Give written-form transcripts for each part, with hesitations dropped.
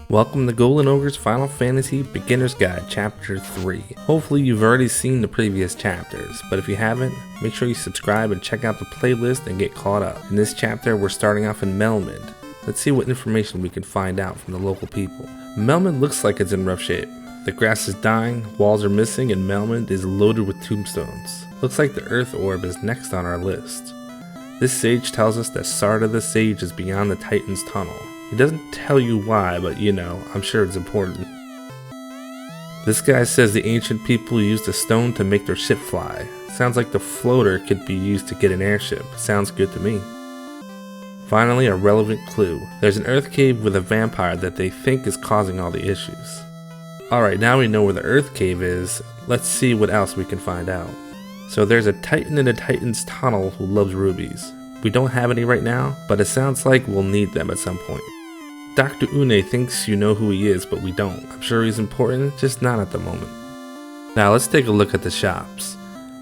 Welcome to Golden Ogre's Final Fantasy Beginner's Guide Chapter 3. Hopefully you've already seen the previous chapters, but if you haven't, make sure you subscribe and check out the playlist and get caught up. In this chapter, we're starting off in Melmond. Let's see what information we can find out from the local people. Melmond looks like it's in rough shape. The grass is dying, walls are missing, and Melmond is loaded with tombstones. Looks like the Earth Orb is next on our list. This sage tells us that Sarda the Sage is beyond the Titan's tunnel. He doesn't tell you why, but you know, I'm sure it's important. This guy says the ancient people used a stone to make their ship fly. Sounds like the floater could be used to get an airship. Sounds good to me. Finally, a relevant clue. There's an earth cave with a vampire that they think is causing all the issues. Alright, now we know where the earth cave is. Let's see what else we can find out. So there's a titan in the Titan's tunnel who loves rubies. We don't have any right now, but it sounds like we'll need them at some point. Dr. Une thinks you know who he is, but we don't. I'm sure he's important, just not at the moment. Now let's take a look at the shops.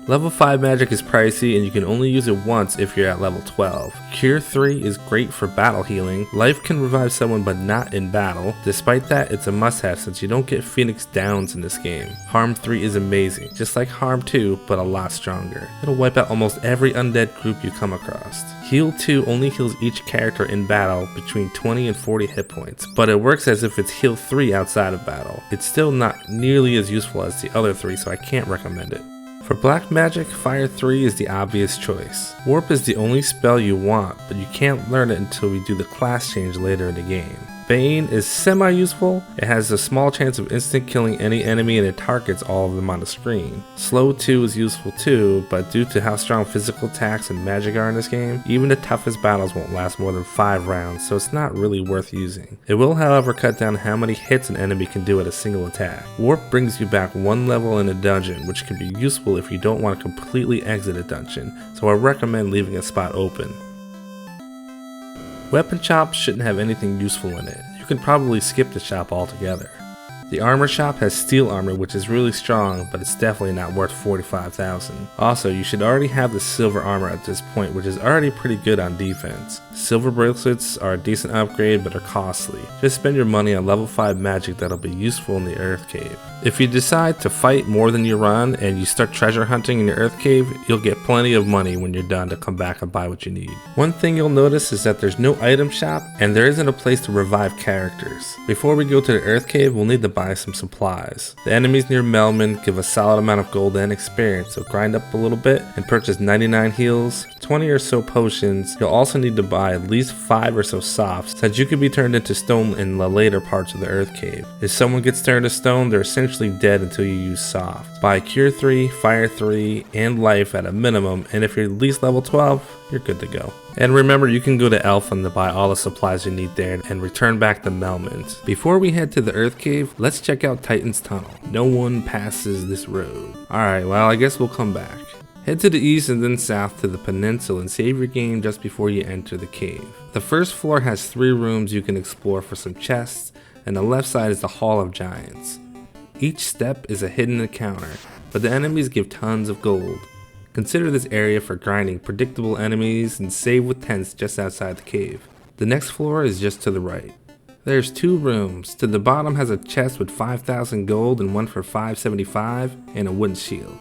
Level 5 magic is pricey and you can only use it once if you're at level 12. Cure 3 is great for battle healing. Life can revive someone but not in battle. Despite that, it's a must-have since you don't get Phoenix Downs in this game. Harm 3 is amazing, just like Harm 2, but a lot stronger. It'll wipe out almost every undead group you come across. Heal 2 only heals each character in battle between 20 and 40 hit points, but it works as if it's Heal 3 outside of battle. It's still not nearly as useful as the other 3, so I can't recommend it. For black magic, Fire 3 is the obvious choice. Warp is the only spell you want, but you can't learn it until we do the class change later in the game. Bane is semi-useful. It has a small chance of instant killing any enemy and it targets all of them on the screen. Slow 2 is useful too, but due to how strong physical attacks and magic are in this game, even the toughest battles won't last more than 5 rounds, so it's not really worth using. It will however cut down how many hits an enemy can do at a single attack. Warp brings you back 1 level in a dungeon, which can be useful if you don't want to completely exit a dungeon, so I recommend leaving a spot open. Weapon shop shouldn't have anything useful in it. You can probably skip the shop altogether. The armor shop has steel armor which is really strong, but it's definitely not worth 45,000. Also, you should already have the silver armor at this point, which is already pretty good on defense. Silver bracelets are a decent upgrade but are costly. Just spend your money on level 5 magic that'll be useful in the earth cave. If you decide to fight more than you run and you start treasure hunting in the earth cave, you'll get plenty of money when you're done to come back and buy what you need. One thing you'll notice is that there's no item shop and there isn't a place to revive characters. Before we go to the earth cave, we'll need to buy some supplies. The enemies near Melmond give a solid amount of gold and experience, so grind up a little bit and purchase 99 heals, 20 or so potions. You'll also need to buy at least 5 or so softs, since you can be turned into stone in the later parts of the earth cave. If someone gets turned to stone, they're essentially dead until you use soft. Buy Cure 3, Fire 3, and Life at a minimum, and if you're at least level 12, you're good to go. And remember, you can go to Elfin to buy all the supplies you need there and return back to Melmond. Before we head to the Earth Cave, let's check out Titan's Tunnel. No one passes this road. Alright, well I guess we'll come back. Head to the east and then south to the peninsula and save your game just before you enter the cave. The first floor has 3 rooms you can explore for some chests, and the left side is the Hall of Giants. Each step is a hidden encounter, but the enemies give tons of gold. Consider this area for grinding predictable enemies and save with tents just outside the cave. The next floor is just to the right. There's 2 rooms. To the bottom has a chest with 5,000 gold and one for 575 and a wooden shield.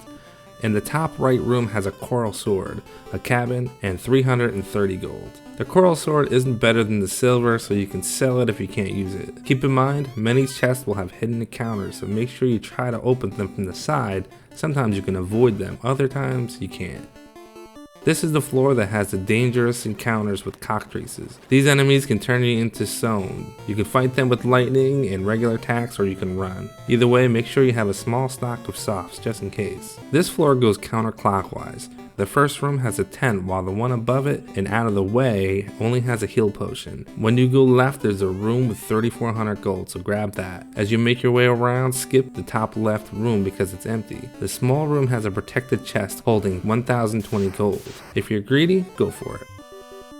And the top right room has a coral sword, a cabin, and 330 gold. The coral sword isn't better than the silver, so you can sell it if you can't use it. Keep in mind, many chests will have hidden encounters, so make sure you try to open them from the side. Sometimes you can avoid them, other times you can't. This is the floor that has the dangerous encounters with cockatrices. These enemies can turn you into stone. You can fight them with lightning and regular attacks, or you can run. Either way, make sure you have a small stock of softs just in case. This floor goes counterclockwise. The first room has a tent, while the one above it and out of the way only has a heal potion. When you go left, there's a room with 3,400 gold, so grab that. As you make your way around, skip the top left room because it's empty. The small room has a protected chest holding 1,020 gold. If you're greedy, go for it.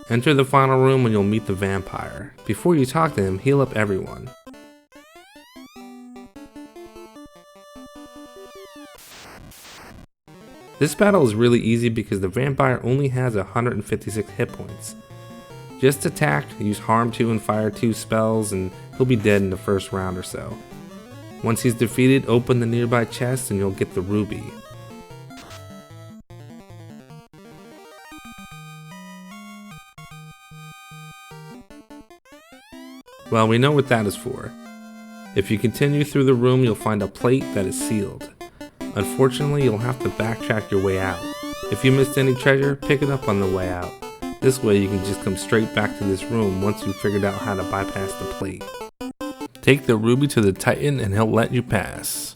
Enter the final room and you'll meet the vampire. Before you talk to him, heal up everyone. This battle is really easy because the vampire only has 156 hit points. Just attack, use Harm 2 and Fire 2 spells, and he'll be dead in the first round or so. Once he's defeated, open the nearby chest and you'll get the ruby. Well, we know what that is for. If you continue through the room, you'll find a plate that is sealed. Unfortunately, you'll have to backtrack your way out. If you missed any treasure, pick it up on the way out. This way you can just come straight back to this room once you've figured out how to bypass the plate. Take the ruby to the Titan and he'll let you pass.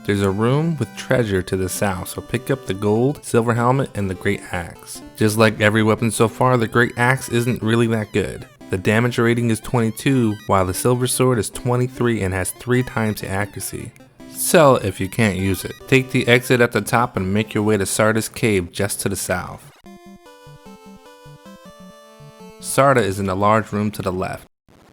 There's a room with treasure to the south, so pick up the gold, silver helmet, and the great axe. Just like every weapon so far, the great axe isn't really that good. The damage rating is 22, while the silver sword is 23 and has 3 times the accuracy. Sell it if you can't use it. Take the exit at the top and make your way to Sarda's cave just to the south. Sarda is in the large room to the left.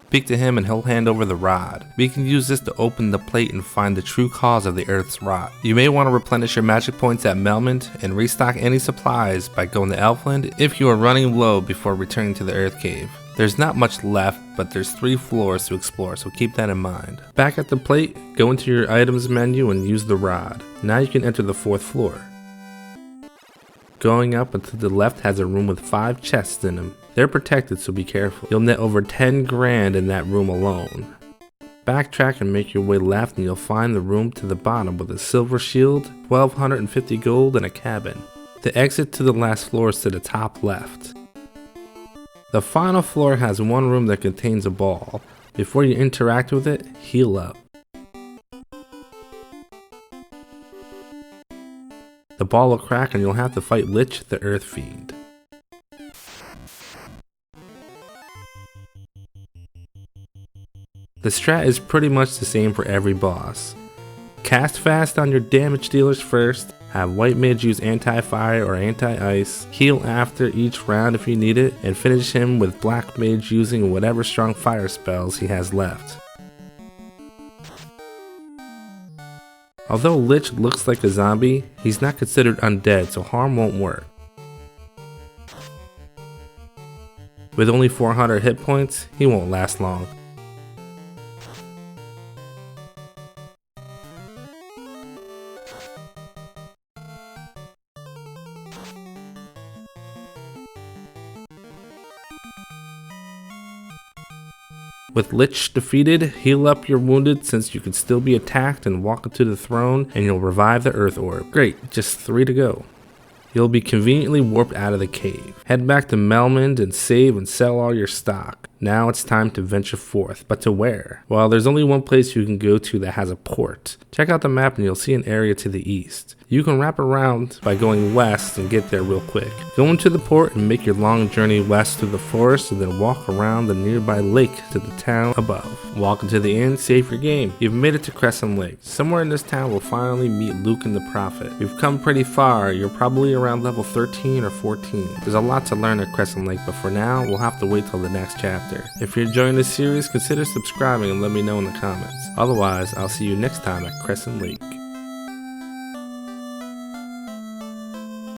Speak to him and he'll hand over the rod. We can use this to open the plate and find the true cause of the earth's rot. You may want to replenish your magic points at Melmond and restock any supplies by going to Elfland if you are running low before returning to the earth cave. There's not much left, but there's 3 floors to explore, so keep that in mind. Back at the plate, go into your items menu and use the rod. Now you can enter the 4th floor. Going up and to the left has a room with 5 chests in them. They're protected, so be careful. You'll net over 10 grand in that room alone. Backtrack and make your way left and you'll find the room to the bottom with a silver shield, 1250 gold, and a cabin. The exit to the last floor is to the top left. The final floor has one room that contains a ball. Before you interact with it, heal up. The ball will crack and you'll have to fight Lich, the Earth Fiend. The strat is pretty much the same for every boss. Cast fast on your damage dealers first, have white mage use anti-fire or anti-ice, heal after each round if you need it, and finish him with black mage using whatever strong fire spells he has left. Although Lich looks like a zombie, he's not considered undead, so harm won't work. With only 400 hit points, he won't last long. With Lich defeated, heal up your wounded since you can still be attacked and walk into the throne and you'll revive the Earth Orb. Great, just 3 to go. You'll be conveniently warped out of the cave. Head back to Melmond and save and sell all your stock. Now it's time to venture forth, but to where? Well, there's only one place you can go to that has a port. Check out the map and you'll see an area to the east. You can wrap around by going west and get there real quick. Go into the port and make your long journey west through the forest and then walk around the nearby lake to the town above. Walk into the inn, save your game. You've made it to Crescent Lake. Somewhere in this town we'll finally meet Luke and the Prophet. We've come pretty far, you're probably around level 13 or 14. There's a lot to learn at Crescent Lake, but for now, we'll have to wait till the next chapter. If you're enjoying this series, consider subscribing and let me know in the comments. Otherwise, I'll see you next time at Crescent Lake.